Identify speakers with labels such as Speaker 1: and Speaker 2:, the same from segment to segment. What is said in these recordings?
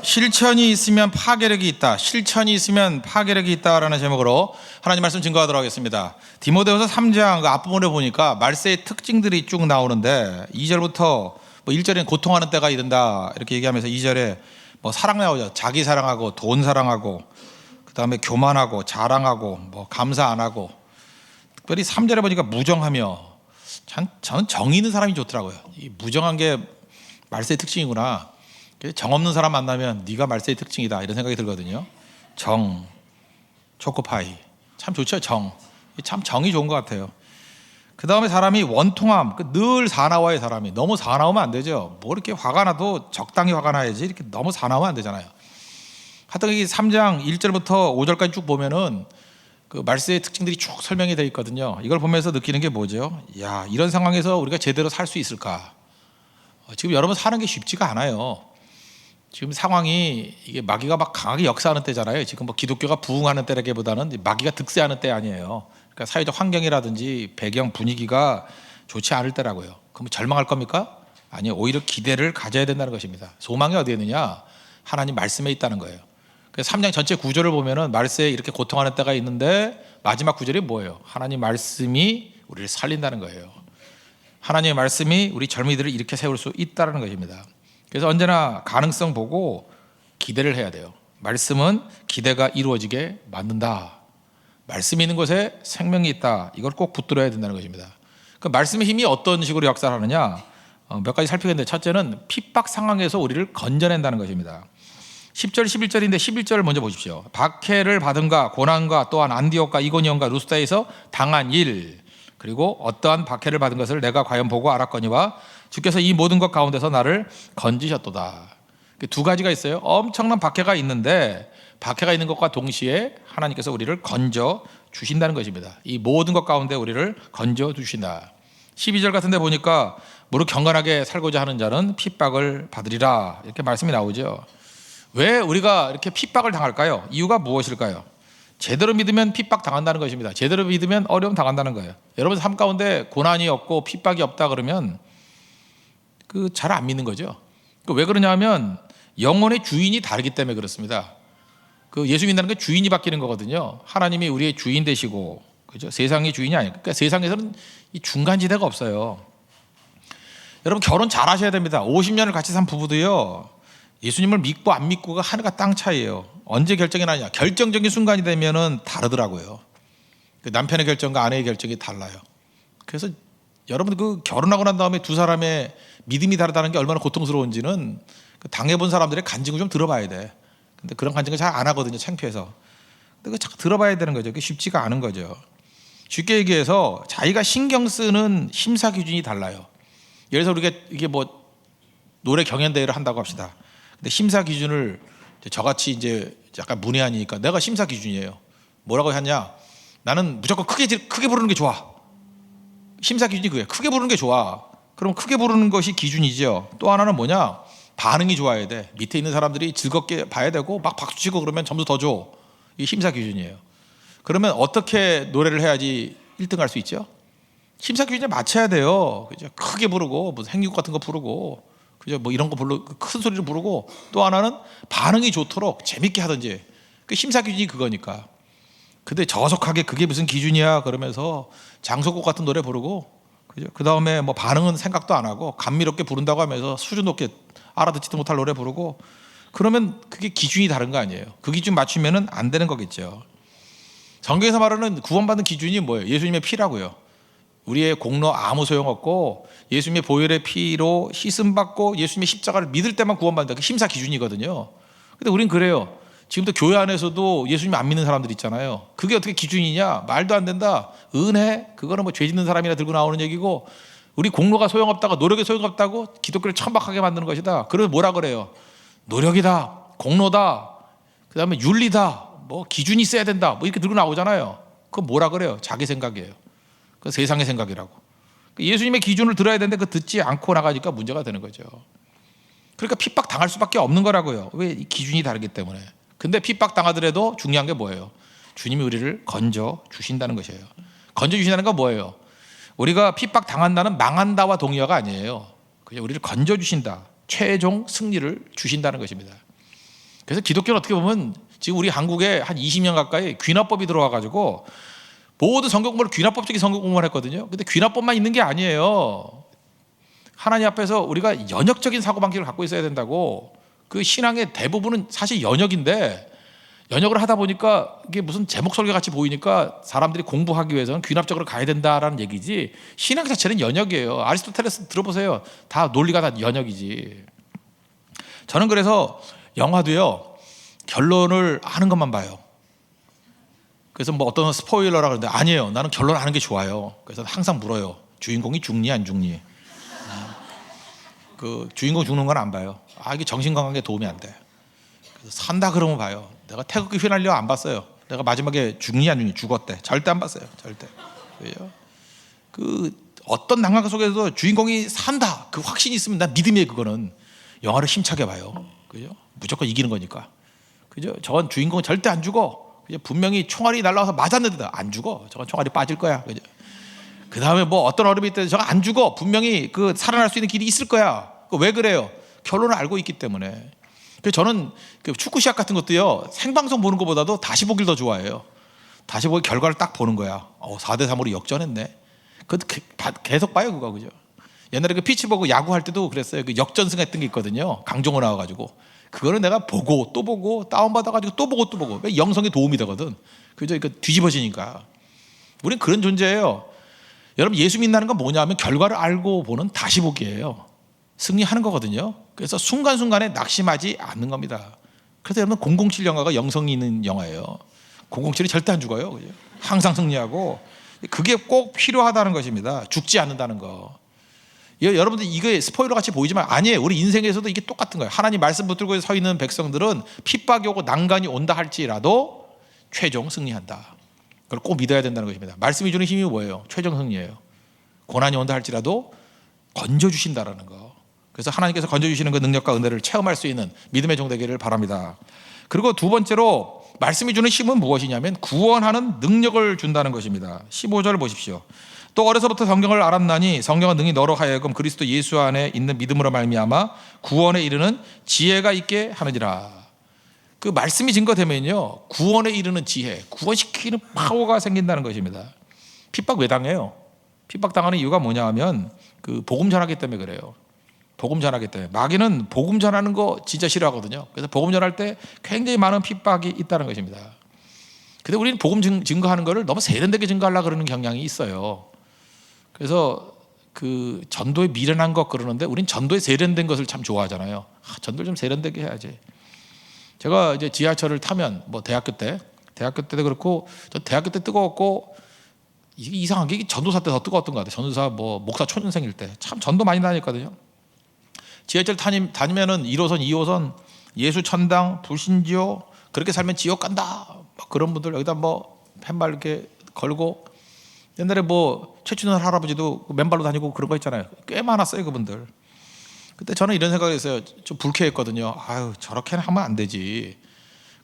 Speaker 1: 실천이 있으면 파괴력이 있다. 실천이 있으면 파괴력이 있다라는 제목으로 하나님 말씀 증거하도록 하겠습니다. 디모데후서 3장 그 앞부분에 보니까 말세의 특징들이 쭉 나오는데 2절부터 뭐 1절에는 고통하는 때가 이른다 이렇게 얘기하면서 2절에 뭐 사랑 나오죠. 자기 사랑하고 돈 사랑하고 그다음에 교만하고 자랑하고 뭐 감사 안 하고, 특별히 3절에 보니까 무정하며, 저는 정 있는 사람이 좋더라고요. 이 무정한 게 말세의 특징이구나. 정 없는 사람 만나면 네가 말세의 특징이다 이런 생각이 들거든요. 정, 초코파이 참 좋죠. 참 정이 좋은 것 같아요. 그 다음에 사람이 원통함, 늘 사나워요. 사람이 너무 사나우면 안 되죠. 뭐 이렇게 화가 나도 적당히 화가 나야지 이렇게 너무 사나우면 안 되잖아요. 하여튼 이 3장 1절부터 5절까지 쭉 보면은 그 말세의 특징들이 쭉 설명이 되어 있거든요. 이걸 보면서 느끼는 게 뭐죠? 야, 이런 상황에서 우리가 제대로 살 수 있을까? 지금 여러분 사는 게 쉽지가 않아요. 지금 상황이 이게 마귀가 막 강하게 역사하는 때잖아요. 지금 뭐 기독교가 부흥하는 때라기보다는 마귀가 득세하는 때 아니에요. 그러니까 사회적 환경이라든지 배경 분위기가 좋지 않을 때라고요. 그럼 절망할 겁니까? 아니요. 오히려 기대를 가져야 된다는 것입니다. 소망이 어디에 있느냐? 하나님 말씀에 있다는 거예요. 그래서 3장 전체 구조를 보면은 말세에 이렇게 고통하는 때가 있는데 마지막 구절이 뭐예요? 하나님 말씀이 우리를 살린다는 거예요. 하나님의 말씀이 우리 젊은이들을 이렇게 세울 수 있다는 것입니다. 그래서 언제나 가능성 보고 기대를 해야 돼요. 말씀은 기대가 이루어지게 만든다. 말씀이 있는 곳에 생명이 있다. 이걸 꼭 붙들어야 된다는 것입니다. 그 말씀의 힘이 어떤 식으로 역사를 하느냐? 몇 가지 살피겠는데, 첫째는 핍박 상황에서 우리를 건져낸다는 것입니다. 10절 11절인데 11절을 먼저 보십시오. 박해를 받은가 고난과 또한 안디옥과 이고니온과 루스다에서 당한 일, 그리고 어떠한 박해를 받은 것을 내가 과연 보고 알았거니와 주께서 이 모든 것 가운데서 나를 건지셨도다. 두 가지가 있어요. 엄청난 박해가 있는데 박해가 있는 것과 동시에 하나님께서 우리를 건져 주신다는 것입니다. 이 모든 것 가운데 우리를 건져 주신다. 12절 같은 데 보니까 무릇 경건하게 살고자 하는 자는 핍박을 받으리라 이렇게 말씀이 나오죠. 왜 우리가 이렇게 핍박을 당할까요? 이유가 무엇일까요? 제대로 믿으면 핍박 당한다는 것입니다. 제대로 믿으면 어려움 당한다는 거예요. 여러분 삶 가운데 고난이 없고 핍박이 없다 그러면 잘 안 믿는 거죠. 왜 그러냐면 영혼의 주인이 다르기 때문에 그렇습니다. 예수 믿는다는 게 주인이 바뀌는 거거든요. 하나님이 우리의 주인 되시고, 그죠? 세상의 주인이 아니에요. 그러니까 세상에서는 이 중간지대가 없어요. 여러분 결혼 잘 하셔야 됩니다. 50년을 같이 산 부부도요, 예수님을 믿고 안 믿고가 하늘과 땅 차이예요. 언제 결정이 나냐? 결정적인 순간이 되면은 다르더라고요. 남편의 결정과 아내의 결정이 달라요. 그래서 여러분 결혼하고 난 다음에 두 사람의 믿음이 다르다는 게 얼마나 고통스러운지는 당해본 사람들의 간증을 좀 들어봐야 돼. 근데 그런 간증을 잘 안 하거든요. 창피해서. 근데 자꾸 들어봐야 되는 거죠. 그게 쉽지가 않은 거죠. 쉽게 얘기해서 자기가 신경 쓰는 심사 기준이 달라요. 예를 들어서 우리가 이게 뭐 노래 경연대회를 한다고 합시다. 근데 심사 기준을 저같이 이제 약간 문외한이니까 내가 심사 기준이에요. 뭐라고 하냐? 나는 무조건 크게 부르는 게 좋아. 심사 기준이 그거예요. 크게 부르는 게 좋아. 그럼 크게 부르는 것이 기준이죠. 또 하나는 뭐냐? 반응이 좋아야 돼. 밑에 있는 사람들이 즐겁게 봐야 되고 막 박수치고 그러면 점수 더 줘. 이게 심사 기준이에요. 그러면 어떻게 노래를 해야지 1등 할 수 있죠? 심사 기준에 맞춰야 돼요. 그죠? 크게 부르고 무슨 행육 같은 거 부르고, 그죠? 뭐 이런 거 큰 소리로 부르고, 또 하나는 반응이 좋도록 재밌게 하든지. 심사 기준이 그거니까. 근데 저속하게 그게 무슨 기준이야 그러면서 장소곡 같은 노래 부르고, 그죠? 그 다음에 뭐 반응은 생각도 안 하고 감미롭게 부른다고 하면서 수준 높게 알아듣지도 못할 노래 부르고, 그러면 그게 기준이 다른 거 아니에요. 그 기준 맞추면은 안 되는 거겠죠. 성경에서 말하는 구원받는 기준이 뭐예요? 예수님의 피라고요. 우리의 공로 아무 소용없고 예수님의 보혈의 피로 씻음받고 예수님의 십자가를 믿을 때만 구원받는다. 그게 심사 기준이거든요. 근데 우린 그래요. 지금도 교회 안에서도 예수님 안 믿는 사람들 있잖아요. 그게 어떻게 기준이냐? 말도 안 된다. 은혜? 그거는 뭐 죄 짓는 사람이나 들고 나오는 얘기고, 우리 공로가 소용없다고, 노력이 소용없다고 기독교를 천박하게 만드는 것이다. 그래서 뭐라 그래요? 노력이다, 공로다, 그 다음에 윤리다, 뭐 기준이 있어야 된다, 뭐 이렇게 들고 나오잖아요. 그건 뭐라 그래요? 자기 생각이에요. 그 세상의 생각이라고. 예수님의 기준을 들어야 되는데 듣지 않고 나가니까 문제가 되는 거죠. 그러니까 핍박 당할 수밖에 없는 거라고요. 왜? 이 기준이 다르기 때문에. 근데 핍박 당하더라도 중요한 게 뭐예요? 주님이 우리를 건져 주신다는 것이에요. 건져 주신다는 건 뭐예요? 우리가 핍박 당한다는 망한다와 동의어가 아니에요. 그냥 우리를 건져 주신다. 최종 승리를 주신다는 것입니다. 그래서 기독교는 어떻게 보면 지금 우리 한국에 한 20년 가까이 귀납법이 들어와가지고 모든 성경 공부를 귀납법적인 성경 공부만 했거든요. 근데 귀납법만 있는 게 아니에요. 하나님 앞에서 우리가 연역적인 사고방식을 갖고 있어야 된다고. 그 신앙의 대부분은 사실 연역인데, 연역을 하다 보니까 이게 무슨 제목 설교 같이 보이니까 사람들이 공부하기 위해서는 귀납적으로 가야 된다라는 얘기지, 신앙 자체는 연역이에요. 아리스토텔레스 들어보세요. 다 논리가 다 연역이지. 저는 그래서 영화도요, 결론을 아는 것만 봐요. 그래서 뭐 어떤 스포일러라 그러는데 아니에요. 나는 결론 아는 게 좋아요. 그래서 항상 물어요. 주인공이 죽니 안 죽니? 그 주인공 죽는 건 안 봐요. 이게 정신 건강에 도움이 안 돼. 그래서 산다 그러면 봐요. 내가 태극기 휘날려 안 봤어요. 내가 마지막에 죽니 안 죽니? 죽었대. 절대 안 봤어요. 절대. 왜요? 그 어떤 난관 속에서도 주인공이 산다 그 확신이 있으면 난 믿음이에요. 그거는 영화를 힘차게 봐요. 그죠? 무조건 이기는 거니까. 그죠? 저건 주인공 절대 안 죽어. 그죠? 분명히 총알이 날라와서 맞았는데 안 죽어. 저건 총알이 빠질 거야. 그죠? 그 다음에 뭐 어떤 어려움이 있든 저거 안 죽어. 분명히 그 살아날 수 있는 길이 있을 거야. 왜 그래요? 결론을 알고 있기 때문에. 그래서 저는 그 축구 시합 같은 것도요, 생방송 보는 것보다도 다시 보기를 더 좋아해요. 다시 보기 결과를 딱 보는 거야. 4대3으로 역전했네. 그것도 계속 봐요, 그거. 그죠? 옛날에 그 피츠버그 야구할 때도 그랬어요. 그 역전승했던 게 있거든요. 강정호 나와가지고. 그거는 내가 보고 또 보고 다운받아가지고 또 보고 또 보고. 왜 영성에 도움이 되거든. 그죠? 그 뒤집어지니까. 우린 그런 존재예요. 여러분, 예수 믿는다는 건 뭐냐 면 결과를 알고 보는 다시 보기예요. 승리하는 거거든요. 그래서 순간순간에 낙심하지 않는 겁니다. 그래서 여러분 007 영화가 영성이 있는 영화예요. 007이 절대 안 죽어요. 그죠? 항상 승리하고. 그게 꼭 필요하다는 것입니다. 죽지 않는다는 거. 여러분들 이게 스포일러 같이 보이지만 아니에요. 우리 인생에서도 이게 똑같은 거예요. 하나님 말씀 붙들고 서 있는 백성들은 핍박이 오고 난간이 온다 할지라도 최종 승리한다. 그걸 꼭 믿어야 된다는 것입니다. 말씀이 주는 힘이 뭐예요? 최종 승리예요. 고난이 온다 할지라도 건져주신다라는 거. 그래서 하나님께서 건져주시는 그 능력과 은혜를 체험할 수 있는 믿음의 종 되기를 바랍니다. 그리고 두 번째로 말씀이 주는 힘은 무엇이냐면 구원하는 능력을 준다는 것입니다. 15절 보십시오. 또 어려서부터 성경을 알았나니 성경은 능히 너로 하여금 그리스도 예수 안에 있는 믿음으로 말미암아 구원에 이르는 지혜가 있게 하느니라. 그 말씀이 증거되면요, 구원에 이르는 지혜, 구원시키는 파워가 생긴다는 것입니다. 핍박 왜 당해요? 핍박 당하는 이유가 뭐냐 하면 그 복음 전하기 때문에 그래요. 복음 전하기 때문에. 마귀는 복음 전하는 거 진짜 싫어하거든요. 그래서 복음 전할 때 굉장히 많은 핍박이 있다는 것입니다. 근데 우리는 복음 증거하는 거를 너무 세련되게 증거하려고 그러는 경향이 있어요. 그래서 그 전도에 미련한 것 그러는데 우린 전도에 세련된 것을 참 좋아하잖아요. 전도를 좀 세련되게 해야지. 제가 이제 지하철을 타면 뭐 대학교 때도 그렇고, 저 대학교 때 뜨거웠고, 이게 이상한 게 전도사 때 더 뜨거웠던 것 같아요. 전도사 뭐 목사 초년생일 때 참 전도 많이 다녔거든요. 지하철 다니면은 1호선, 2호선 예수 천당, 불신지요, 그렇게 살면 지옥 간다. 막 그런 분들 여기다 뭐 펜발 이렇게 걸고, 옛날에 뭐 최춘원 할아버지도 맨발로 다니고 그런 거 있잖아요. 꽤 많았어요, 그분들. 그때 저는 이런 생각을 했어요. 좀 불쾌했거든요. 아유, 저렇게 하면 안 되지.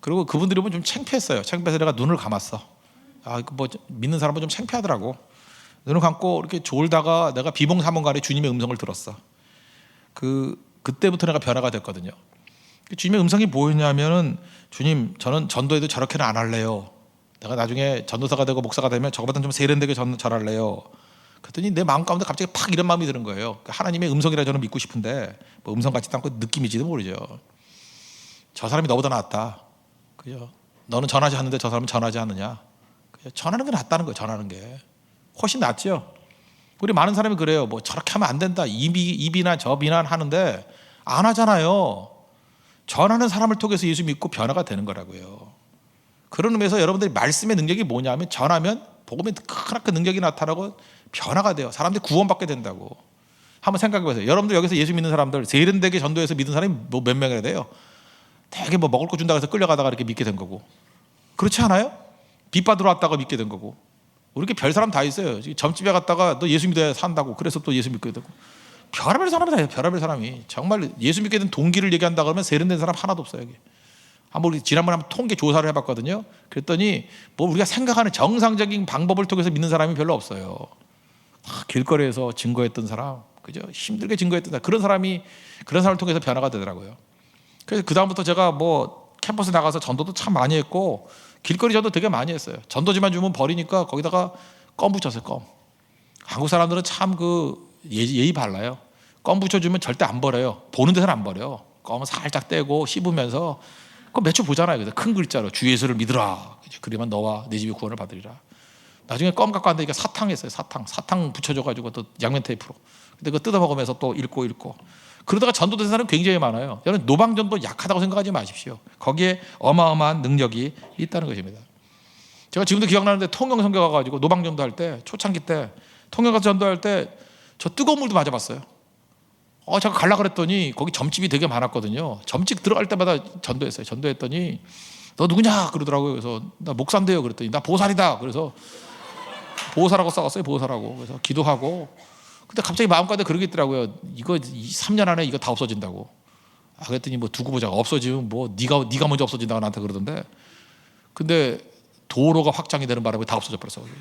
Speaker 1: 그리고 그분들이 보면 좀 창피했어요. 창피해서 내가 눈을 감았어. 뭐 믿는 사람은 좀 창피하더라고. 눈을 감고 이렇게 졸다가 내가 비몽사몽간에 주님의 음성을 들었어. 그때부터 내가 변화가 됐거든요. 주님의 음성이 뭐였냐면은, 주님, 저는 전도해도 저렇게는 안 할래요. 내가 나중에 전도사가 되고 목사가 되면 저거보다는 좀 세련되게 전할래요. 그랬더니 내 마음 가운데 갑자기 팍 이런 마음이 드는 거예요. 하나님의 음성이라 저는 믿고 싶은데 뭐 음성 같지도 않고 느낌이지도 모르죠. 저 사람이 너보다 낫다. 그죠? 너는 전하지 않는데 저 사람은 전하지 않느냐. 그죠? 전하는 게 낫다는 거예요. 전하는 게 훨씬 낫죠. 우리 많은 사람이 그래요. 뭐 저렇게 하면 안 된다. 이 비난 저 비난 하는데 안 하잖아요. 전하는 사람을 통해서 예수 믿고 변화가 되는 거라고요. 그런 의미에서 여러분들이 말씀의 능력이 뭐냐면, 전하면 복음의 크나큰 능력이 나타나고 변화가 돼요. 사람들이 구원받게 된다고. 한번 생각해 보세요. 여러분들 여기서 예수 믿는 사람들 세련되게 전도해서 믿은 사람이 뭐 몇 명이나 돼요? 되게 뭐 먹을 거 준다고 해서 끌려가다가 이렇게 믿게 된 거고, 그렇지 않아요? 빚 받으러 왔다가 믿게 된 거고. 우리 별 사람 다 있어요. 점집에 갔다가 너 예수 믿어야 산다고, 그래서 또 예수 믿게 되고. 별의별 사람이 다 있어요. 별의별 사람이. 정말 예수 믿게 된 동기를 얘기한다 그러면 세련된 사람 하나도 없어요, 여기. 우리 지난번에 한번 통계 조사를 해봤거든요. 그랬더니 뭐 우리가 생각하는 정상적인 방법을 통해서 믿는 사람이 별로 없어요. 길거리에서 증거했던 사람, 그죠? 힘들게 증거했던 사람, 그런 사람을 통해서 변화가 되더라고요. 그래서 그 다음부터 제가 뭐 캠퍼스 나가서 전도도 참 많이 했고 길거리 전도 되게 많이 했어요. 전도지만 주면 버리니까 거기다가 껌 붙였어요. 껌. 한국 사람들은 참 그 예의 발라요. 껌 붙여주면 절대 안 버려요. 보는 데서는 안 버려요. 껌은 살짝 떼고 씹으면서 그거 몇 초 보잖아요. 그래서 큰 글자로 주 예수를 믿으라. 그러면 너와 내 집이 구원을 받으리라. 나중에 껌 갖고 왔는데 이게 사탕 했어요. 사탕 붙여줘가지고 또 양면 테이프로. 근데 그거 뜯어 먹으면서 또 읽고 그러다가 전도된 사람은 굉장히 많아요. 저는 노방전도 약하다고 생각하지 마십시오. 거기에 어마어마한 능력이 있다는 것입니다. 제가 지금도 기억나는데 통영 선교 가가지고 노방전도 할 때 초창기 때 통영 가서 전도할 때 저 뜨거운 물도 맞아봤어요. 제가 갈라 그랬더니 거기 점집이 되게 많았거든요. 점집 들어갈 때마다 전도했어요. 전도했더니 너 누구냐 그러더라고요. 그래서 나 목사인데요 그랬더니 나 보살이다. 그래서 보살하고 싸웠어요. 보살하고. 그래서 기도하고. 근데 갑자기 마음가운데 그러게 있더라고요. 이거 3년 안에 이거 다 없어진다고. 그랬더니 뭐 두고 보자. 없어지면 뭐 네가 먼저 없어진다고 나한테 그러던데. 근데 도로가 확장이 되는 바람에 다 없어져 버렸어. 거기.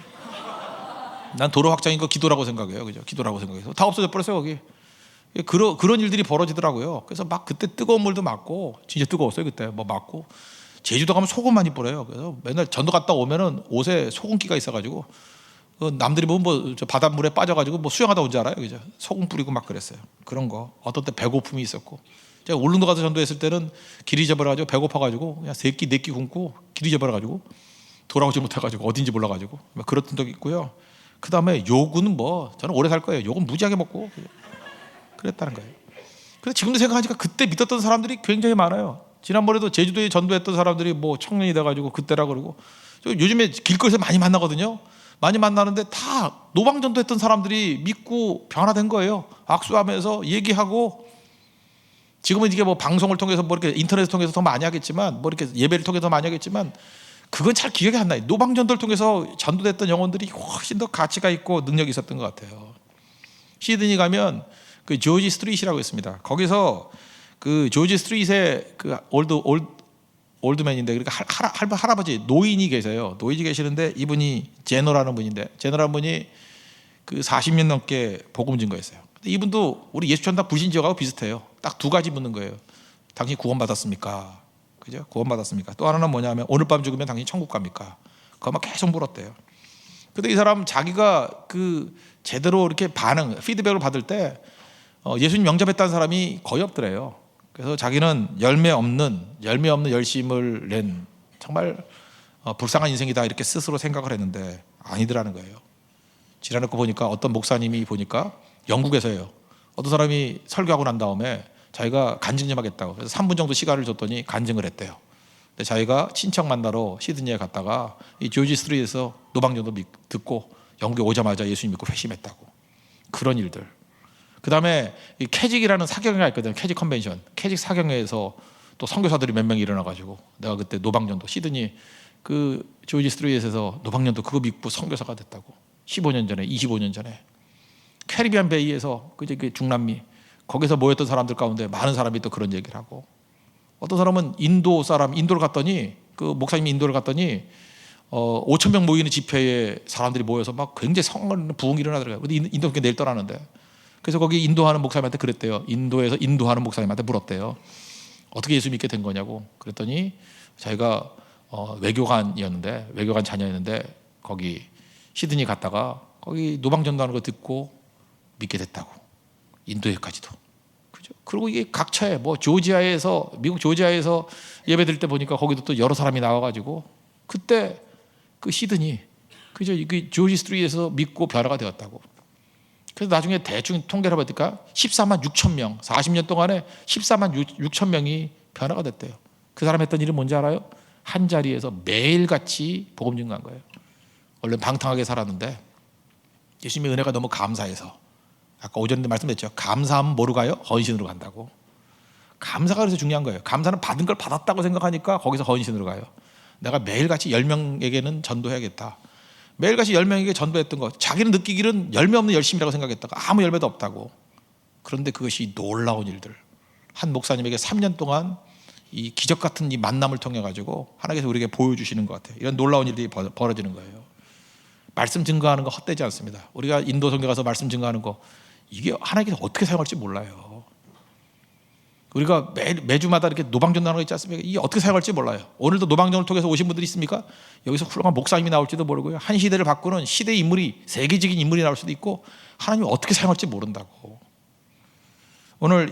Speaker 1: 난 도로 확장인 거 기도라고 생각해요. 그죠? 기도라고 생각해서 다 없어져 버렸어요. 거기. 그런 일들이 벌어지더라고요. 그래서 막 그때 뜨거운 물도 맞고 진짜 뜨거웠어요. 그때 뭐 맞고 제주도 가면 소금 많이 뿌려요. 그래서 맨날 전도 갔다 오면은 옷에 소금기가 있어가지고 남들이 보면 뭐 바닷물에 빠져가지고 뭐 수영하다 온 줄 알아요. 그죠? 소금 뿌리고 막 그랬어요. 그런 거. 어떤 때 배고픔이 있었고. 제가 울릉도 가서 전도했을 때는 길 잊어버려가지고 배고파가지고 그냥 네 끼 굶고 길 잊어버려가지고 돌아오지 못해가지고 어딘지 몰라가지고 그랬던 적이 있고요. 그 다음에 욕은 뭐 저는 오래 살 거예요. 욕은 무지하게 먹고 그랬다는 거예요. 그래서 지금도 생각하니까 그때 믿었던 사람들이 굉장히 많아요. 지난번에도 제주도에 전도했던 사람들이 뭐 청년이 돼가지고 그때라 그러고 요즘에 길거리에서 많이 만나거든요. 많이 만나는데 다 노방전도 했던 사람들이 믿고 변화된 거예요. 악수하면서 얘기하고 지금은 이게 뭐 방송을 통해서 뭐 이렇게 인터넷을 통해서 더 많이 하겠지만 뭐 이렇게 예배를 통해서 더 많이 하겠지만 그건 잘 기억이 안 나요. 노방전도를 통해서 전도됐던 영혼들이 훨씬 더 가치가 있고 능력이 있었던 것 같아요. 시드니 가면 그 조지 스트릿이라고 있습니다. 거기서 그 조지 스트릿에 그 올드맨인데 그러니까 할아버지 노인이 계세요. 노인이 계시는데 이분이 제너라는 분인데 제너라는 분이 그 40년 넘게 복음 증거했어요. 근데 이분도 우리 예수 전다 불신지역하고 비슷해요. 딱 두 가지 묻는 거예요. 당신 구원받았습니까? 그죠? 구원받았습니까? 또 하나는 뭐냐면 오늘 밤 죽으면 당신 천국 갑니까? 그거만 계속 물었대요. 근데 이 사람 자기가 그 제대로 이렇게 피드백을 받을 때 예수님 영접했다는 사람이 거의 없더래요. 그래서 자기는 열매 없는 열심을 낸 정말 불쌍한 인생이다 이렇게 스스로 생각을 했는데 아니더라는 거예요. 지나놓고 보니까 어떤 목사님이 보니까 영국에서요. 어떤 사람이 설교하고 난 다음에 자기가 간증 좀 하겠다고 그래서 3분 정도 시간을 줬더니 간증을 했대요. 근데 자기가 친척 만나러 시드니에 갔다가 이 조지 스트리트에서 노방전도 듣고 영국에 오자마자 예수님 믿고 회심했다고. 그런 일들. 그 다음에 이 캐직이라는 사경회가 있거든요. 캐직 컨벤션. 캐직 사경회에서 또 선교사들이 몇 명이 일어나가지고 내가 그때 노방전도 시드니 그 조지 스트리트에서 노방전도 그거 믿고 선교사가 됐다고. 15년 전에 25년 전에 캐리비안 베이에서 그 중남미 거기서 모였던 사람들 가운데 많은 사람이 또 그런 얘기를 하고 어떤 사람은 인도를 갔더니 그 목사님이 인도를 갔더니 5천 명 모이는 집회에 사람들이 모여서 막 굉장히 부흥이 일어나더라고요. 근데 인도 내일 떠나는데 그래서 거기 인도하는 목사님한테 그랬대요. 인도에서 인도하는 목사님한테 물었대요. 어떻게 예수 믿게 된 거냐고. 그랬더니 자기가 외교관 자녀였는데 거기 시드니 갔다가 거기 노방전도하는 거 듣고 믿게 됐다고. 인도에까지도. 그죠? 그리고 이게 각처에 미국 조지아에서 예배 드릴 때 보니까 거기도 또 여러 사람이 나와가지고 그때 그 시드니 그죠? 그 조지 스트리트에서 믿고 변화가 되었다고. 그래서 나중에 대충 통계를 해보니까 14만 6천 명, 40년 동안에 14만 6천 명이 변화가 됐대요. 그 사람 했던 일은 뭔지 알아요? 한 자리에서 매일같이 복음 증거한 거예요. 원래 방탕하게 살았는데 예수님의 은혜가 너무 감사해서 아까 오전에 말씀드렸죠. 감사하면 뭐로 가요? 헌신으로 간다고. 감사가 그래서 중요한 거예요. 감사는 받은 걸 받았다고 생각하니까 거기서 헌신으로 가요. 내가 매일같이 10명에게는 전도해야겠다. 매일같이 10명에게 전도했던 거 자기는 느끼기는 열매 없는 열심이라고 생각했다가 아무 열매도 없다고. 그런데 그것이 놀라운 일들. 한 목사님에게 3년 동안 이 기적 같은 이 만남을 통해 가지고 하나님께서 우리에게 보여주시는 것 같아요. 이런 놀라운 일들이 벌어지는 거예요. 말씀 증거하는 거 헛되지 않습니다. 우리가 인도 선교 가서 말씀 증거하는 거 이게 하나님께서 어떻게 사용할지 몰라요. 우리가 매주마다 이렇게 노방전 나는 거 있지 않습니까? 이게 어떻게 사용할지 몰라요. 오늘도 노방전을 통해서 오신 분들이 있습니까? 여기서 훌륭한 목사님이 나올지도 모르고요. 한 시대를 바꾸는 시대의 인물이, 세계적인 인물이 나올 수도 있고, 하나님이 어떻게 사용할지 모른다고. 오늘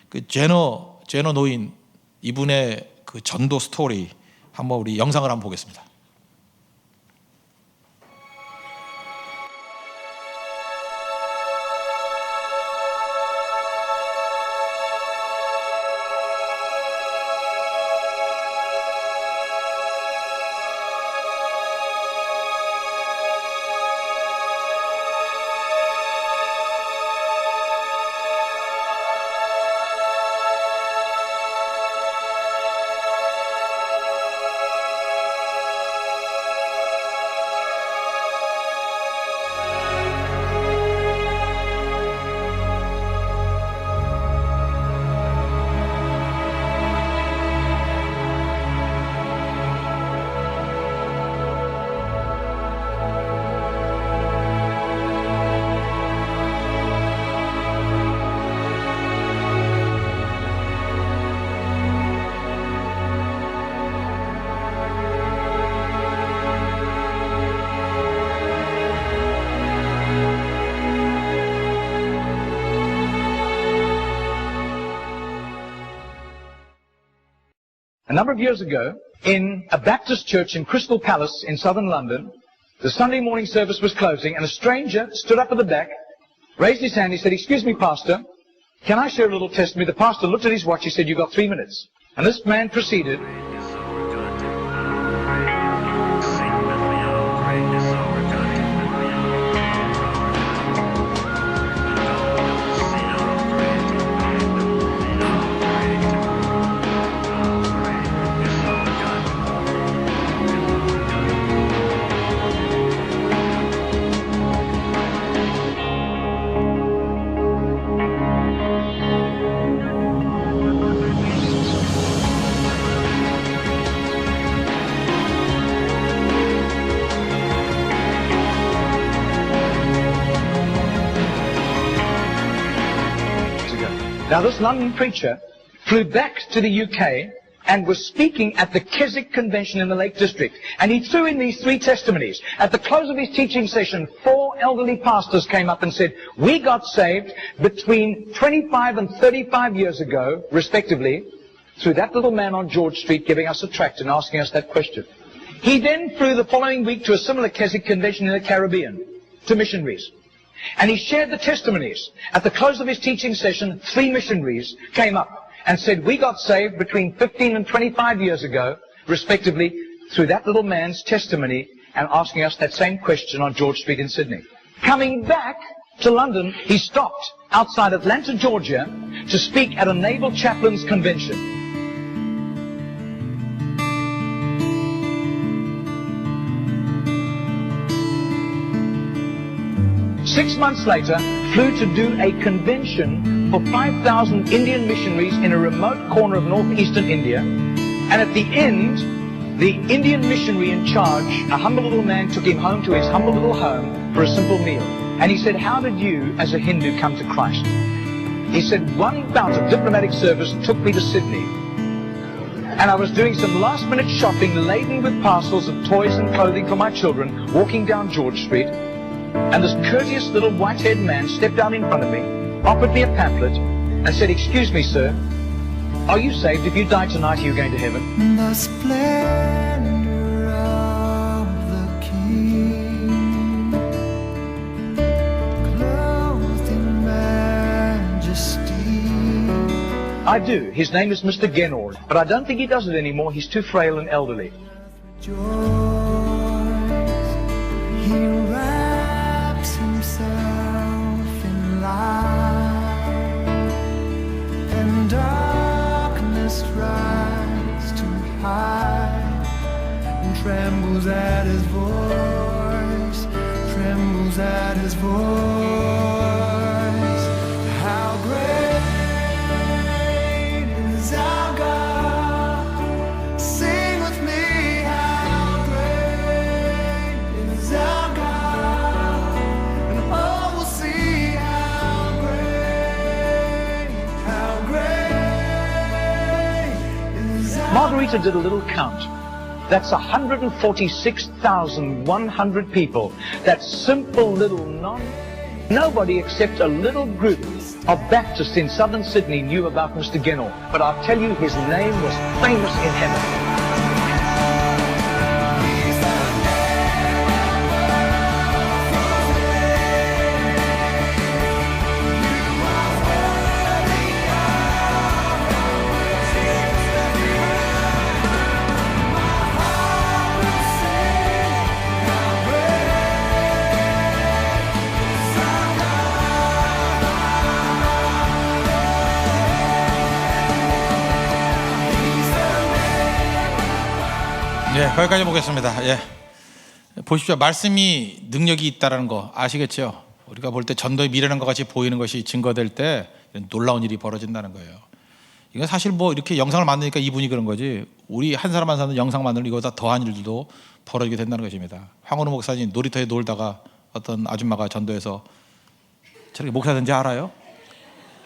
Speaker 1: 그 제너 노인 이분의 그 전도 스토리 한번 우리 영상을 한번 보겠습니다.
Speaker 2: A number of years ago, in a Baptist church in Crystal Palace in southern London, the Sunday morning service was closing, and a stranger stood up at the back, raised his hand, he said, "Excuse me, Pastor, can I share a little testimony?" The pastor looked at his watch, he said, "You've got 3 minutes." And this man proceeded. Now this London preacher flew back to the UK and was speaking at the Keswick Convention in the Lake District. And he threw in these 3 testimonies. At the close of his teaching session, 4 elderly pastors came up and said, "We got saved between 25 and 35 years ago, respectively, through that little man on George Street giving us a tract and asking us that question." He then flew the following week to a similar Keswick Convention in the Caribbean, to missionaries. And he shared the testimonies. At the close of his teaching session, 3 missionaries came up and said, "We got saved between 15 and 25 years ago, respectively, through that little man's testimony and asking us that same question on George Street in Sydney." Coming back to London, he stopped outside Atlanta, Georgia, to speak at a naval chaplains convention. 6 months later, flew to do a convention for 5,000 Indian missionaries in a remote corner of northeastern India. And at the end, the Indian missionary in charge, a humble little man, took him home to his humble little home for a simple meal. And he said, "How did you, as a Hindu, come to Christ?" He said, "One bout of diplomatic service took me to Sydney. And I was doing some last-minute shopping laden with parcels of toys and clothing for my children, walking down George Street. And this courteous little white-haired man stepped out in front of me, offered me a pamphlet, and said, 'Excuse me, sir, are you saved? If you die tonight, are you going to heaven?'"
Speaker 3: The splendor of the King, clothed in majesty.
Speaker 2: I do. His name is Mr. Genord, but I don't think he does it anymore. He's too frail and elderly.
Speaker 3: Joys, he wraps himself in light, and darkness tries to hide, and trembles at his voice, trembles at his voice. How great is our God? Sing with me, how great is our God? And all will see how great
Speaker 2: Margarita did a little count. That's 146,100 people. That simple little Nobody except a little group of Baptists in southern Sydney knew about Mr. Ginnell. But I'll tell you, his name was famous in heaven.
Speaker 1: 예, 거기까지 보겠습니다. 예, 보십시오. 말씀이 능력이 있다라는 거 아시겠죠? 우리가 볼 때 전도의 미래는 것 같이 보이는 것이 증거될 때 이런 놀라운 일이 벌어진다는 거예요. 이건 사실 뭐 이렇게 영상을 만드니까 이분이 그런 거지, 우리 한 사람 한 사람 영상 만드는 이거보다 더한 일들도 벌어지게 된다는 것입니다. 황원우 목사님 놀이터에 놀다가 어떤 아줌마가 전도해서 저렇게 목사 된지 알아요?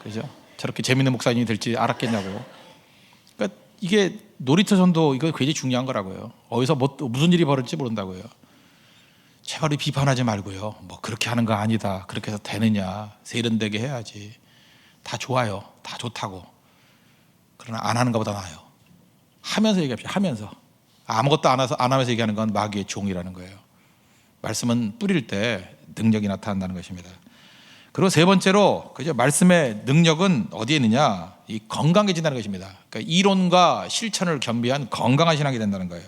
Speaker 1: 그죠? 저렇게 재밌는 목사님이 될지 알았겠냐고. 그러니까 이게 놀이터 전도 이거 굉장히 중요한 거라고요. 어디서 무슨 일이 벌어질지 모른다고요. 제발 비판하지 말고요. 뭐 그렇게 하는 거 아니다. 그렇게 해서 되느냐. 세련되게 해야지. 다 좋아요. 다 좋다고. 그러나 안 하는 것보다 나아요. 하면서 얘기합시다. 하면서. 아무것도 안 하면서 얘기하는 건 마귀의 종이라는 거예요. 말씀은 뿌릴 때 능력이 나타난다는 것입니다. 그리고 세 번째로 그죠, 말씀의 능력은 어디에 있느냐? 이 건강해진다는 것입니다. 그러니까 이론과 실천을 겸비한 건강한 신앙이 된다는 거예요.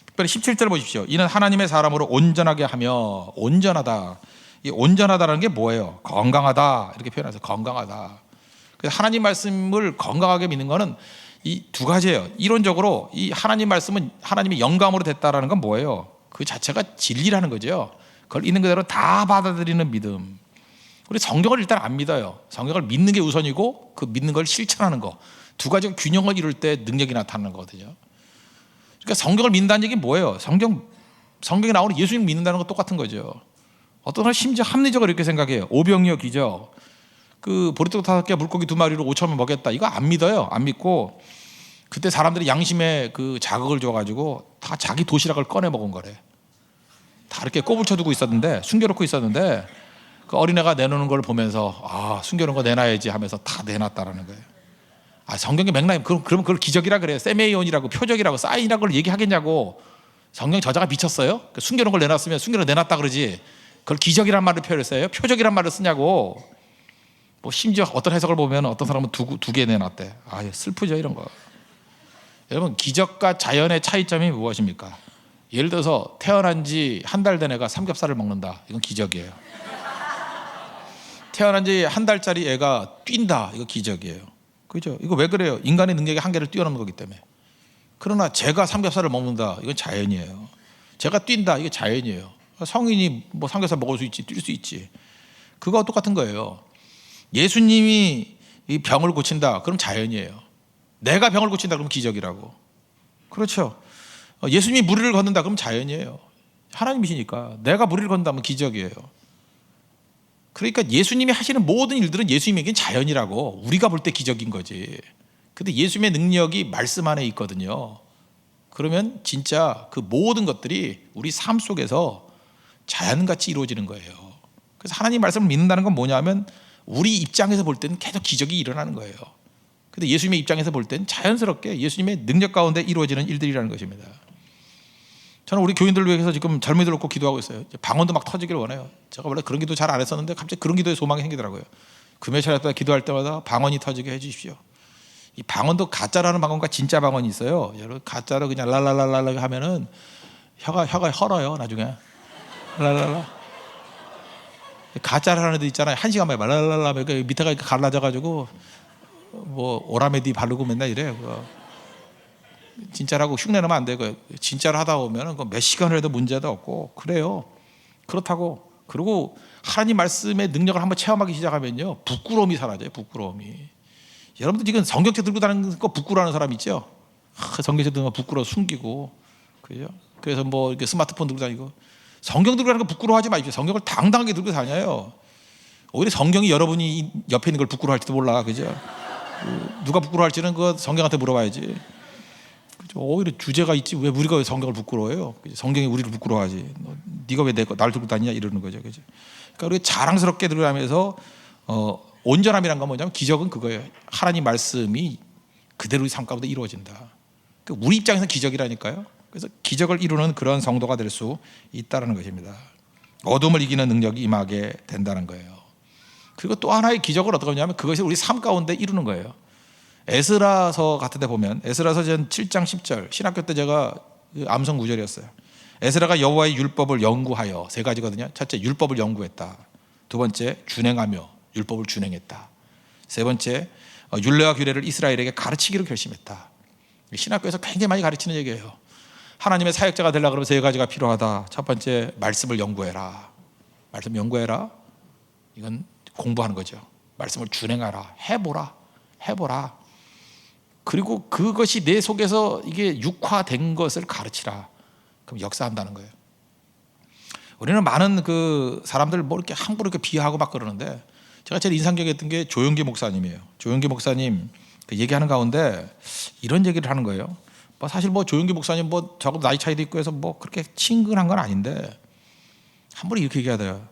Speaker 1: 특별히 17절 보십시오. 이는 하나님의 사람으로 온전하게 하며, 온전하다. 이 온전하다라는 게 뭐예요? 건강하다 이렇게 표현해서 건강하다. 그래서 하나님 말씀을 건강하게 믿는 거는 이 두 가지예요. 이론적으로 이 하나님 말씀은 하나님의 영감으로 됐다라는 건 뭐예요? 그 자체가 진리라는 거죠. 그걸 있는 그대로 다 받아들이는 믿음. 우리 성경을 일단 안 믿어요. 성경을 믿는 게 우선이고 그 믿는 걸 실천하는 거. 두 가지가 균형을 이룰 때 능력이 나타나는 거거든요. 그러니까 성경을 믿는다는 얘기는 뭐예요? 성경에 나오는 예수님 믿는다는 건 똑같은 거죠. 어떤 사람 심지어 합리적으로 이렇게 생각해요. 오병이어 기적. 그 보리떡 5개 물고기 2마리로 5,000명 먹였다. 이거 안 믿어요. 안 믿고 그때 사람들이 양심에 그 자극을 줘가지고 다 자기 도시락을 꺼내 먹은 거래. 다 이렇게 꼬불쳐두고 있었는데, 숨겨놓고 있었는데 그 어린애가 내놓는 걸 보면서 숨겨놓은 거 내놔야지 하면서 다 내놨다라는 거예요. 성경의 맥락이 그러면 그걸 기적이라 그래요. 세메이온이라고 표적이라고 사인이라고 얘기하겠냐고. 성경 저자가 미쳤어요? 숨겨놓은 걸 내놨으면 숨겨놓은 걸 내놨다 그러지. 그걸 기적이란 말을 표현했어요? 표적이란 말을 쓰냐고. 뭐 심지어 어떤 해석을 보면 어떤 사람은 두 개 내놨대. 슬프죠 이런 거. 여러분, 기적과 자연의 차이점이 무엇입니까? 예를 들어서 태어난 지 한 달 된 애가 삼겹살을 먹는다. 이건 기적이에요. 태어난 지 한 달짜리 애가 뛴다. 이거 기적이에요. 그죠? 이거 왜 그래요? 인간의 능력의 한계를 뛰어넘는 거기 때문에. 그러나 제가 삼겹살을 먹는다. 이건 자연이에요. 제가 뛴다. 이게 자연이에요. 성인이 뭐 삼겹살 먹을 수 있지, 뛸 수 있지. 그거와 똑같은 거예요. 예수님이 이 병을 고친다. 그럼 자연이에요. 내가 병을 고친다. 그럼 기적이라고. 그렇죠. 예수님이 무리를 걷는다. 그럼 자연이에요. 하나님이시니까. 내가 무리를 걷는다면 기적이에요. 그러니까 예수님이 하시는 모든 일들은 예수님에겐 자연이라고. 우리가 볼 때 기적인 거지. 근데 예수님의 능력이 말씀 안에 있거든요. 그러면 진짜 그 모든 것들이 우리 삶 속에서 자연같이 이루어지는 거예요. 그래서 하나님 말씀을 믿는다는 건 뭐냐면 우리 입장에서 볼 때는 계속 기적이 일어나는 거예요. 근데 예수님의 입장에서 볼 때는 자연스럽게 예수님의 능력 가운데 이루어지는 일들이라는 것입니다. 저는 우리 교인들을 위해서 지금 젊은이들 놓고 기도하고 있어요. 방언도 막 터지기를 원해요. 제가 원래 그런 기도 잘 안 했었는데 갑자기 그런 기도에 소망이 생기더라고요. 금요일에 기도할 때마다 방언이 터지게 해주십시오. 이 방언도 가짜라는 방언과 진짜 방언이 있어요. 여러분, 가짜로 그냥 랄랄랄랄라 하면은 혀가 헐어요. 나중에 랄랄라. 가짜라는 애들 있잖아요. 1시간 만에 랄랄랄라 밑에가 이렇게 갈라져가지고 뭐 오라메디 바르고 맨날 이래요. 그거. 진짜라고 흉내내면 안 되고요. 진짜로 하다 보면 몇 시간을 해도 문제도 없고 그래요. 그렇다고. 그리고 하나님 말씀의 능력을 한번 체험하기 시작하면요, 부끄러움이 사라져요. 부끄러움이. 여러분들 지금 성경책 들고 다니는 거 부끄러워하는 사람 있죠? 성경책 들고 부끄러워 숨기고, 그죠? 그래서 뭐 이렇게 스마트폰 들고 다니고. 성경 들고 다니는 거 부끄러워하지 마십시오. 성경을 당당하게 들고 다녀요. 오히려 성경이 여러분이 옆에 있는 걸 부끄러워할지도 몰라, 그죠? 누가 부끄러워할지는 그 성경한테 물어봐야지. 오히려 주제가 있지 왜 우리가 왜 성경을 부끄러워해요? 성경이 우리를 부끄러워하지. 네가 왜 날 들고 다니냐 이러는 거죠. 그죠? 그러니까 우리가 자랑스럽게 들으면서 온전함이란 건 뭐냐면 기적은 그거예요. 하나님 말씀이 그대로 삶 가운데 이루어진다. 그러니까 우리 입장에서는 기적이라니까요. 그래서 기적을 이루는 그런 성도가 될 수 있다는 것입니다. 어둠을 이기는 능력이 임하게 된다는 거예요. 그리고 또 하나의 기적을 어떻게 하냐면 그것이 우리 삶 가운데 이루는 거예요. 에스라서 같은 데 보면 에스라서 7장 10절 신학교 때 제가 암송 구절이었어요. 에스라가 여호와의 율법을 연구하여 세 가지거든요. 첫째 율법을 연구했다. 두 번째 준행하며 율법을 준행했다. 세 번째 율례와 규례를 이스라엘에게 가르치기로 결심했다. 신학교에서 굉장히 많이 가르치는 얘기예요. 하나님의 사역자가 되려고 그러면 세 가지가 필요하다. 첫 번째 말씀을 연구해라. 말씀 연구해라. 이건 공부하는 거죠. 말씀을 준행하라. 해보라. 그리고 그것이 내 속에서 이게 육화된 것을 가르치라. 그럼 역사한다는 거예요. 우리는 많은 그 사람들 뭐 이렇게 함부로 이렇게 비하하고 막 그러는데 제가 제일 인상적이었던 게 조용기 목사님이에요. 조용기 목사님 그 얘기하는 가운데 이런 얘기를 하는 거예요. 뭐 사실 뭐 조용기 목사님 뭐 저하고 나이 차이도 있고 해서 뭐 그렇게 친근한 건 아닌데 함부로 이렇게 얘기하더라고요.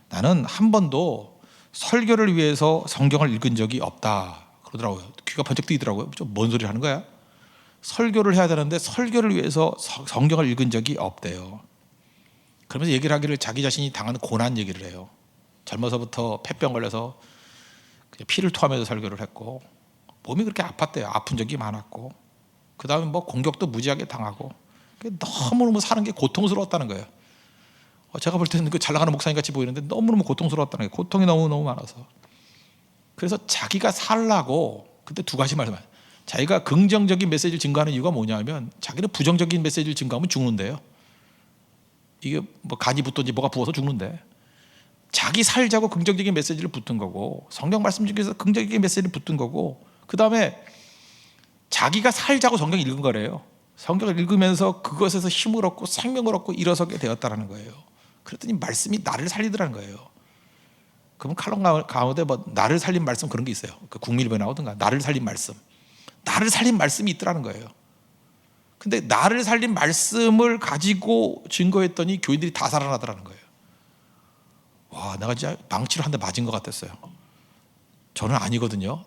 Speaker 1: 나는 한 번도 설교를 위해서 성경을 읽은 적이 없다. 그러더라고요. 귀가 번쩍 뜨이더라고요. 뭔 소리 하는 거야? 설교를 해야 되는데 설교를 위해서 성경을 읽은 적이 없대요. 그러면서 얘기를 하기를 자기 자신이 당한 고난 얘기를 해요. 젊어서부터 폐병 걸려서 피를 토하면서 설교를 했고 몸이 그렇게 아팠대요. 아픈 적이 많았고 그 다음에 뭐 공격도 무지하게 당하고 너무너무 사는 게 고통스러웠다는 거예요. 제가 볼 때는 그 잘 나가는 목사님 같이 보이는데 너무너무 고통스러웠다는 거예요. 고통이 너무너무 많아서. 그래서 자기가 살라고 그때 두 가지 말씀을 자기가 긍정적인 메시지를 증거하는 이유가 뭐냐면 자기는 부정적인 메시지를 증거하면 죽는데요. 이게 뭐 간이 붙든지 뭐가 부어서 죽는데 자기 살자고 긍정적인 메시지를 붙은 거고 성경 말씀 중에서 긍정적인 메시지를 붙은 거고 그 다음에 자기가 살자고 성경 읽은 거래요. 성경을 읽으면서 그것에서 힘을 얻고 생명을 얻고 일어서게 되었다는 거예요. 그랬더니 말씀이 나를 살리더라는 거예요. 그러면 칼럼 가운데 뭐 나를 살린 말씀 그런 게 있어요. 그 국민일보에 나오든가 나를 살린 말씀. 나를 살린 말씀이 있더라는 거예요. 근데 나를 살린 말씀을 가지고 증거했더니 교인들이 다 살아나더라는 거예요. 와, 내가 진짜 망치로 한 대 맞은 것 같았어요. 저는 아니거든요.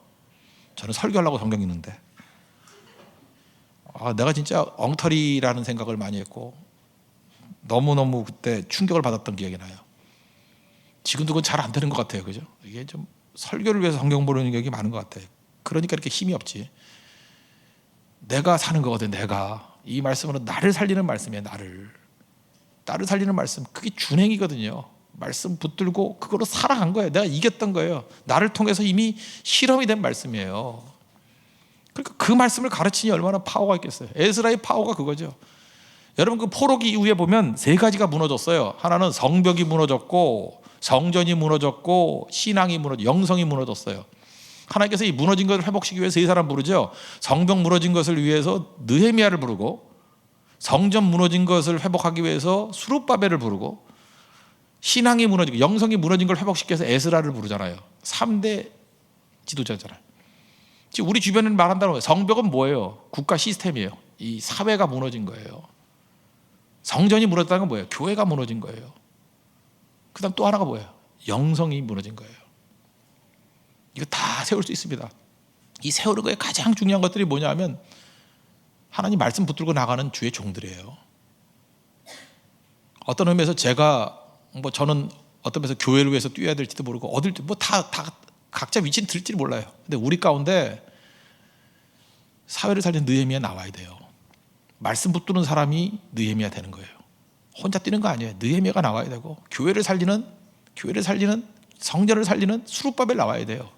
Speaker 1: 저는 설교하려고 성경 읽는데. 내가 진짜 엉터리라는 생각을 많이 했고 너무너무 그때 충격을 받았던 기억이 나요. 지금도 그건 잘 안 되는 것 같아요. 그죠? 이게 좀 설교를 위해서 성경 보는 격이 많은 것 같아요. 그러니까 이렇게 힘이 없지. 내가 사는 거거든. 내가 이 말씀은 나를 살리는 말씀이에요. 나를 살리는 말씀. 그게 준행이거든요. 말씀 붙들고 그거로 살아간 거예요. 내가 이겼던 거예요. 나를 통해서 이미 실험이 된 말씀이에요. 그러니까 그 말씀을 가르치니 얼마나 파워가 있겠어요. 에스라의 파워가 그거죠. 여러분 그 포로기 이후에 보면 세 가지가 무너졌어요. 하나는 성벽이 무너졌고 성전이 무너졌고 신앙이 영성이 무너졌어요. 하나님께서 이 무너진 것을 회복시키기 위해서 세 사람 부르죠. 성벽 무너진 것을 위해서 느헤미야를 부르고 성전 무너진 것을 회복하기 위해서 수룹바벨을 부르고 신앙이 무너지고 영성이 무너진 걸 회복시켜서 에스라를 부르잖아요. 3대 지도자잖아요. 지금 우리 주변을 말한다면 성벽은 뭐예요? 국가 시스템이에요. 이 사회가 무너진 거예요. 성전이 무너졌다는 건 뭐예요? 교회가 무너진 거예요. 그 다음 또 하나가 뭐예요? 영성이 무너진 거예요. 이거 다 세울 수 있습니다. 이 세우는 거에 가장 중요한 것들이 뭐냐 하면 하나님 말씀 붙들고 나가는 주의 종들이에요. 어떤 의미에서 저는 어떤 의미에서 교회를 위해서 뛰어야 될지도 모르고 어딜 다 각자 위치는 들지 몰라요. 근데 우리 가운데 사회를 살리는 느헤미야 나와야 돼요. 말씀 붙드는 사람이 느헤미야 되는 거예요. 혼자 뛰는 거 아니에요. 느헤미야가 나와야 되고 교회를 살리는 성전을 살리는 수룹바벨 나와야 돼요.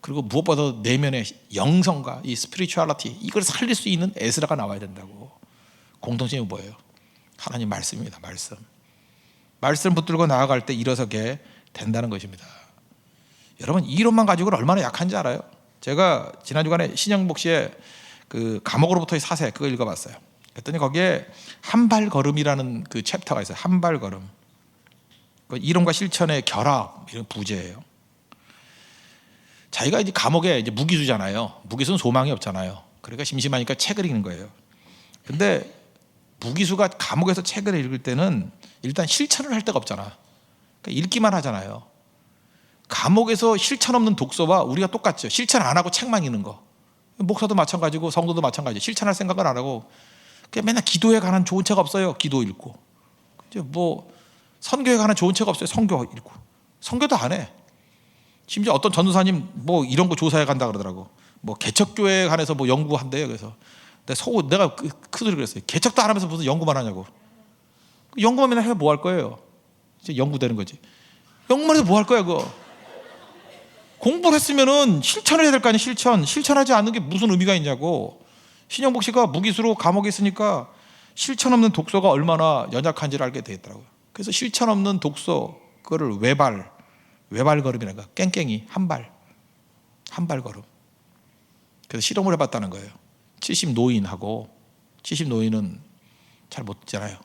Speaker 1: 그리고 무엇보다 내면의 영성과 이 스피리추얼리티 이걸 살릴 수 있는 에스라가 나와야 된다고. 공통점이 뭐예요? 하나님 말씀입니다. 말씀 붙들고 나아갈 때 일어서게 된다는 것입니다. 여러분 이론만 가지고는 얼마나 약한지 알아요? 제가 지난 주간에 신영복 씨의 그 감옥으로부터의 사세 그거 읽어봤어요. 그랬더니 거기에 한발걸음이라는 그 챕터가 있어요. 한발걸음. 이론과 실천의 결합 이런 부제예요. 자기가 이제 감옥에 이제 무기수잖아요. 무기수는 소망이 없잖아요. 그러니까 심심하니까 책을 읽는 거예요. 근데 무기수가 감옥에서 책을 읽을 때는 일단 실천을 할 데가 없잖아. 그러니까 읽기만 하잖아요. 감옥에서 실천 없는 독서와 우리가 똑같죠. 실천 안 하고 책만 읽는 거. 목사도 마찬가지고 성도도 마찬가지고 실천할 생각을 안 하고 그냥 맨날 기도에 관한 좋은 책 없어요. 기도 읽고. 이제 뭐 선교에 관한 좋은 책 없어요. 선교 읽고. 선교도 안 해. 심지어 어떤 전도사님 뭐 이런 거 조사해 간다 그러더라고. 뭐 개척교회에 관해서 뭐 연구한대요. 그래서 내가 그 소리 그랬어요. 개척도 안 하면서 무슨 연구만 하냐고. 연구만 맨날 해면 뭐 할 거예요? 이제 연구되는 거지. 연구만 해서 뭐 할 거야 그거. 공부를 했으면은 실천을 해야 될 거 아니에요. 실천하지 않는 게 무슨 의미가 있냐고. 신영복 씨가 무기수로 감옥에 있으니까 실천 없는 독서가 얼마나 연약한지를 알게 되겠더라고요. 그래서 실천 없는 독서 그거를 외발걸음이라는 거. 깽깽이 한 발 걸음. 그래서 실험을 해봤다는 거예요. 70 노인은 잘 못 듣잖아요.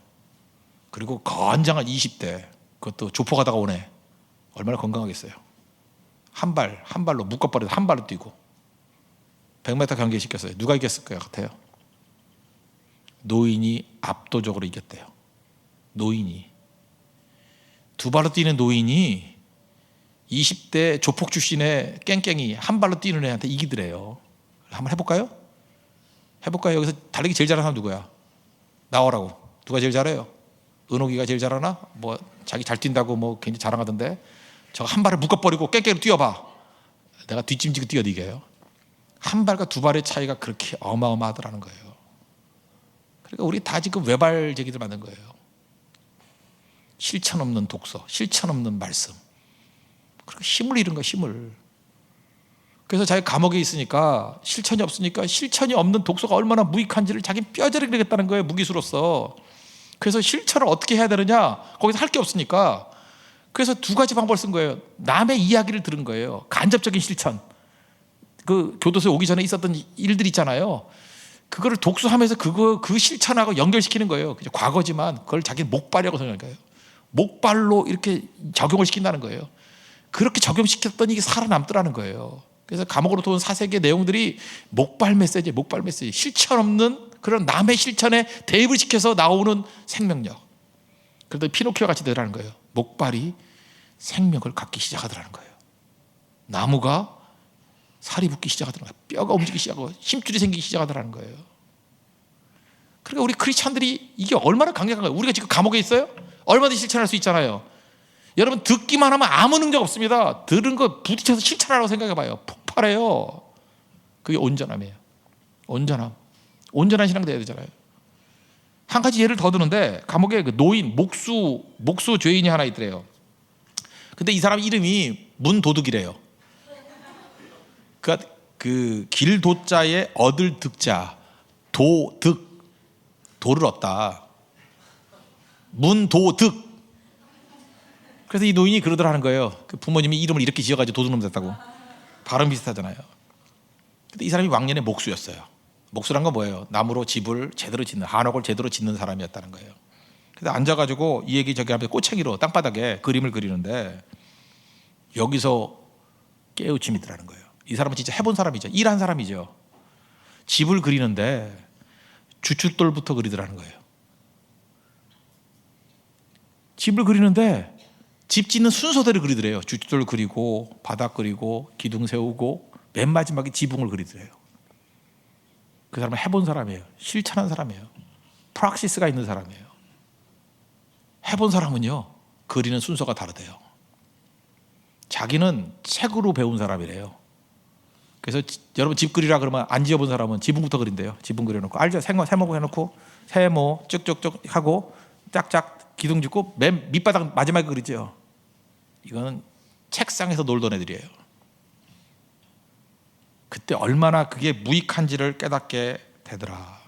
Speaker 1: 그리고 건장한 20대 그것도 조폭 하다가 오네. 얼마나 건강하겠어요. 한 발로 묶어버려서 한 발로 뛰고 100m 경기시켰어요. 누가 이겼을 것 같아요? 노인이 압도적으로 이겼대요. 노인이 두 발로 뛰는 노인이 20대 조폭 출신의 깽깽이 한 발로 뛰는 애한테 이기더래요. 한번 해볼까요? 여기서 달리기 제일 잘하는 사람 누구야? 나오라고. 누가 제일 잘해요? 은옥이가 제일 잘하나? 뭐 자기 잘 뛴다고 뭐 굉장히 자랑하던데 저거 한 발을 묶어버리고 깽깽이로 뛰어봐. 내가 뒷짐지고 뛰어도 이겨요. 한 발과 두 발의 차이가 그렇게 어마어마하더라는 거예요. 그러니까 우리 다 지금 외발쟁이들 만든 거예요. 실천 없는 독서, 실천 없는 말씀. 그러니까 힘을 잃은 거야, 힘을. 그래서 자기 감옥에 있으니까 실천이 없으니까 실천이 없는 독서가 얼마나 무익한지를 자기 뼈저리게 되겠다는 거예요, 무기수로서. 그래서 실천을 어떻게 해야 되느냐? 거기서 할 게 없으니까. 그래서 두 가지 방법을 쓴 거예요. 남의 이야기를 들은 거예요. 간접적인 실천. 그 교도소에 오기 전에 있었던 일들 있잖아요. 그거를 독서하면서 그 실천하고 연결시키는 거예요. 그냥 과거지만 그걸 자기 목발이라고 생각하는 거예요. 목발로 이렇게 적용을 시킨다는 거예요. 그렇게 적용시켰더니 이게 살아남더라는 거예요. 그래서 감옥으로 들어온 사색의 내용들이 목발 메시지, 실천 없는 그런 남의 실천에 대입을 시켜서 나오는 생명력. 그런데 피노키오 같이 되라는 거예요. 목발이 생명을 갖기 시작하더라는 거예요. 나무가 살이 붙기 시작하더라는 거예요. 뼈가 움직이기 시작하고 힘줄이 생기기 시작하더라는 거예요. 그러니까 우리 크리스찬들이 이게 얼마나 강력한 거예요. 우리가 지금 감옥에 있어요? 얼마든지 실천할 수 있잖아요. 여러분 듣기만 하면 아무 능력 없습니다. 들은 거 부딪혀서 실천하라고 생각해 봐요. 폭발해요. 그게 온전함이에요. 온전한 신앙 돼야 되잖아요. 한 가지 예를 더 드는데 감옥에 그 노인 목수 죄인이 하나 있더래요. 근데 이 사람 이름이 문도둑이래요. 그러니까 그 길도자에 얻을 득자 도를 얻다. 문도득. 그래서 이 노인이 그러더라는 거예요. 그 부모님이 이름을 이렇게 지어가지고 도둑놈 됐다고. 발음 비슷하잖아요. 근데 이 사람이 왕년에 목수였어요. 목수란 건 뭐예요? 나무로 집을 제대로 짓는, 한옥을 제대로 짓는 사람이었다는 거예요. 그래서 앉아가지고 이 얘기 저기 하면서 꼬챙이로 땅바닥에 그림을 그리는데 여기서 깨우침이 있더라는 거예요. 이 사람은 진짜 해본 사람이죠. 일한 사람이죠. 집을 그리는데 주춧돌부터 그리더라는 거예요. 집을 그리는데 집 짓는 순서대로 그리더래요. 주춧돌 그리고 바닥 그리고 기둥 세우고 맨 마지막에 지붕을 그리더래요. 그 사람은 해본 사람이에요. 실천한 사람이에요. 프락시스가 있는 사람이에요. 해본 사람은요 그리는 순서가 다르대요. 자기는 책으로 배운 사람이래요. 그래서 여러분 집 그리라 그러면 안 지어본 사람은 지붕부터 그린대요. 지붕 그려놓고 알죠? 세모 해놓고 세모 쭉쭉쭉 하고 짝짝 기둥 짓고 맨 밑바닥 마지막에 그리죠. 이거는 책상에서 놀던 애들이에요. 그때 얼마나 그게 무익한지를 깨닫게 되더라.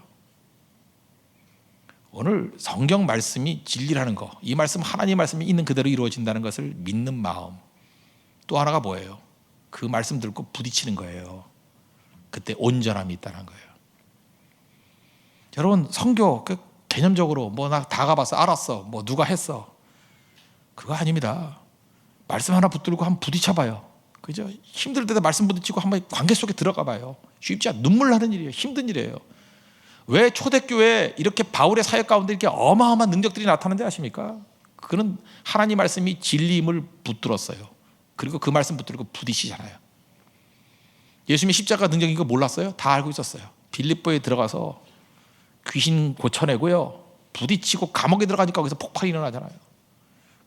Speaker 1: 오늘 성경 말씀이 진리라는 거, 이 말씀 하나님 말씀이 있는 그대로 이루어진다는 것을 믿는 마음. 또 하나가 뭐예요? 그 말씀 듣고 부딪히는 거예요. 그때 온전함이 있다는 거예요. 여러분 성교 그 개념적으로 뭐 나 다 가봤어, 알았어, 뭐 누가 했어, 그거 아닙니다. 말씀 하나 붙들고 한번 부딪혀봐요. 그죠? 힘들 때도 말씀 부딪히고 한번 관계 속에 들어가 봐요. 쉽지 않아. 눈물 나는 일이에요. 힘든 일이에요. 왜 초대교회에 이렇게 바울의 사역 가운데 이렇게 어마어마한 능력들이 나타나는지 아십니까? 그는 하나님 말씀이 진리임을 붙들었어요. 그리고 그 말씀 붙들고 부딪히잖아요. 예수님이 십자가 능력인 거 몰랐어요? 다 알고 있었어요. 빌립보에 들어가서 귀신 고쳐내고요, 부딪히고 감옥에 들어가니까 거기서 폭발이 일어나잖아요.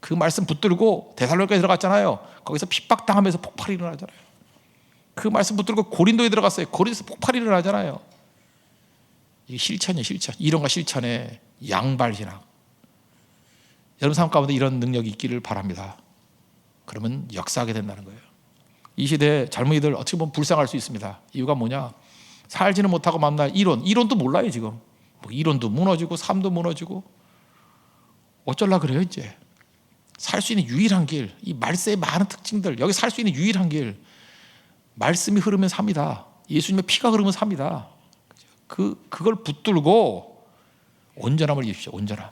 Speaker 1: 그 말씀 붙들고 데살로니가에 들어갔잖아요. 거기서 핍박당하면서 폭발이 일어나잖아요. 그 말씀 붙들고 고린도에 들어갔어요. 고린도에서 폭발이 일어나잖아요. 이게 실천이에요. 실천. 이론과 실천의 양발신학. 여러분 삶 가운데 이런 능력이 있기를 바랍니다. 그러면 역사하게 된다는 거예요. 이 시대에 젊은이들 어떻게 보면 불쌍할 수 있습니다. 이유가 뭐냐? 살지는 못하고 만날 이론도 몰라요. 지금 뭐 이론도 무너지고 삶도 무너지고 어쩌려 그래요. 이제 살 수 있는 유일한 길, 이 말세의 많은 특징들, 여기 살 수 있는 유일한 길, 말씀이 흐르면 삽니다. 예수님의 피가 흐르면 삽니다. 그걸 붙들고 온전함을 입으십시오. 온전함.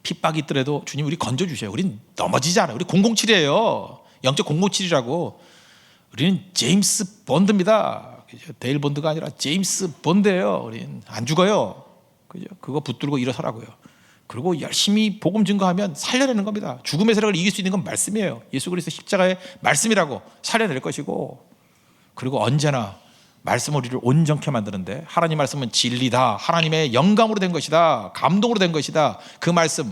Speaker 1: 핍박이 있더라도 주님 우리 건져주세요. 우린 넘어지지 않아요. 우리 007이에요. 영적 007이라고. 우리는 제임스 본드입니다. 그죠? 데일 본드가 아니라 제임스 본드예요. 우린 안 죽어요. 그죠? 그거 붙들고 일어서라고요. 그리고 열심히 복음 증거하면 살려내는 겁니다. 죽음의 세력을 이길 수 있는 건 말씀이에요. 예수 그리스도 십자가의 말씀이라고 살려낼 것이고, 그리고 언제나 말씀 우리를 온전케 만드는데, 하나님 말씀은 진리다, 하나님의 영감으로 된 것이다, 감동으로 된 것이다. 그 말씀,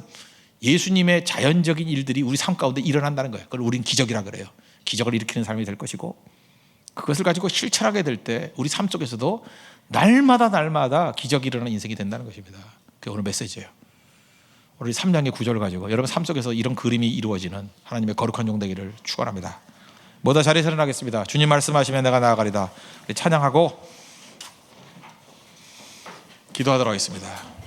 Speaker 1: 예수님의 자연적인 일들이 우리 삶 가운데 일어난다는 거예요. 그걸 우리는 기적이라 그래요. 기적을 일으키는 삶이 될 것이고, 그것을 가지고 실천하게 될 때 우리 삶 속에서도 날마다 기적이 일어나는 인생이 된다는 것입니다. 그게 오늘 메시지예요. 우리 3장의 구절을 가지고 여러분 삶 속에서 이런 그림이 이루어지는 하나님의 거룩한 종 되기를 축원합니다. 모두 자리에서 일어나겠습니다. 주님 말씀하시면 내가 나아가리다. 우리 찬양하고 기도하도록 하겠습니다.